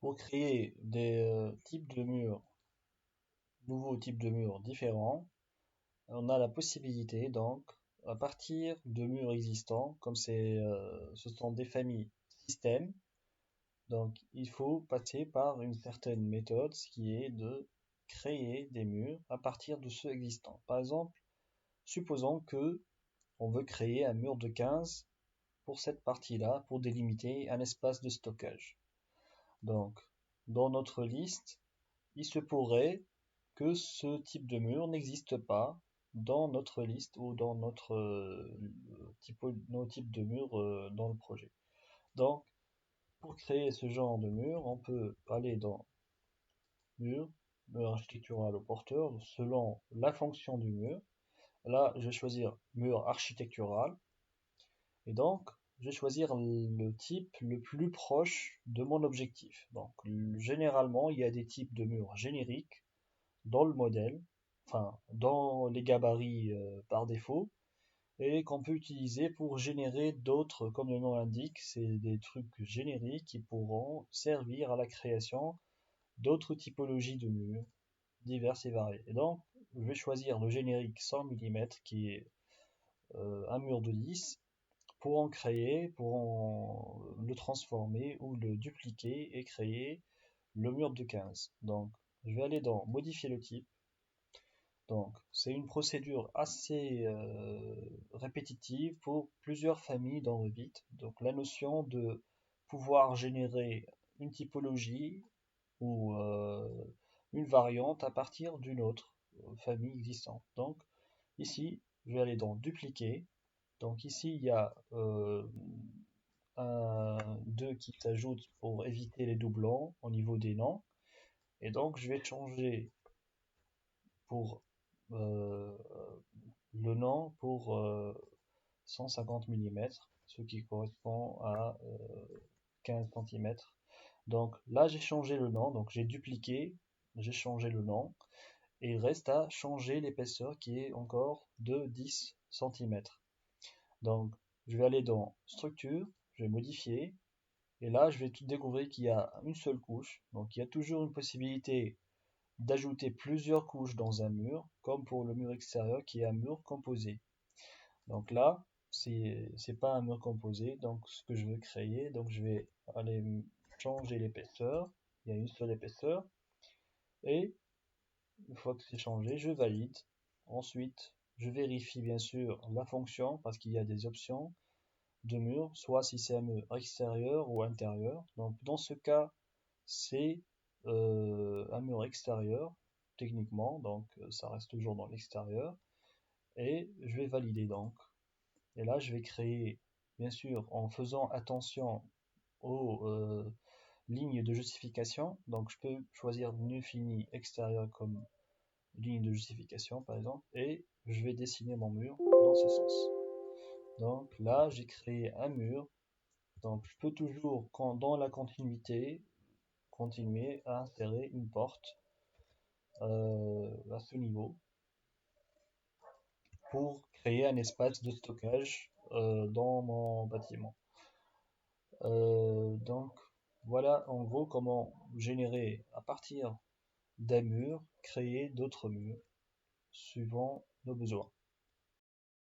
Pour créer des types de murs, nouveaux types de murs différents, on a la possibilité donc, à partir de murs existants, comme ce sont des familles système, donc il faut passer par une certaine méthode, ce qui est de créer des murs à partir de ceux existants. Par exemple, supposons que on veut créer un mur de 15 pour cette partie-là, pour délimiter un espace de stockage. Donc, dans notre liste, il se pourrait que ce type de mur n'existe pas dans notre liste ou dans nos types de murs dans le projet. Donc, pour créer ce genre de mur, on peut aller dans mur, mur architectural au porteur, selon la fonction du mur. Là, je vais choisir mur architectural. Et donc, je vais choisir le type le plus proche de mon objectif. Donc, généralement, il y a des types de murs génériques dans le modèle, enfin, dans les gabarits par défaut, et qu'on peut utiliser pour générer d'autres, comme le nom l'indique, c'est des trucs génériques qui pourront servir à la création d'autres typologies de murs, diverses et variées. Et donc, je vais choisir le générique 100 mm, qui est un mur de 10, pour en créer, le transformer ou le dupliquer et créer le mur de 15. Donc, je vais aller dans modifier le type. Donc, c'est une procédure assez répétitive pour plusieurs familles dans Revit. Donc, la notion de pouvoir générer une typologie ou une variante à partir d'une autre famille existante. Donc, ici, je vais aller dans dupliquer. Donc ici, il y a un 2 qui s'ajoute pour éviter les doublons au niveau des noms. Et donc, je vais changer pour euh, le nom pour 150 mm, ce qui correspond à 15 cm. Donc là, j'ai changé le nom, donc j'ai dupliqué, j'ai changé le nom, et il reste à changer l'épaisseur qui est encore de 10 cm. Donc, je vais aller dans structure, je vais modifier, et là, je vais tout découvrir qu'il y a une seule couche. Donc, il y a toujours une possibilité d'ajouter plusieurs couches dans un mur, comme pour le mur extérieur qui est un mur composé. Donc là, c'est pas un mur composé, donc ce que je veux créer, donc je vais aller changer l'épaisseur. Il y a une seule épaisseur, et une fois que c'est changé, je valide. Ensuite, je vérifie bien sûr la fonction parce qu'il y a des options de mur, soit si c'est un mur extérieur ou intérieur. Donc dans ce cas, c'est un mur extérieur, techniquement, donc ça reste toujours dans l'extérieur. Et je vais valider donc. Et là, je vais créer, bien sûr, en faisant attention aux lignes de justification. Donc je peux choisir nu fini extérieur comme ligne de justification, par exemple, et je vais dessiner mon mur dans ce sens. Donc là, j'ai créé un mur. Donc, je peux toujours, dans la continuité, continuer à insérer une porte à ce niveau pour créer un espace de stockage dans mon bâtiment. Donc, voilà en gros comment générer à partir d'un mur, créer d'autres murs suivant nos besoins.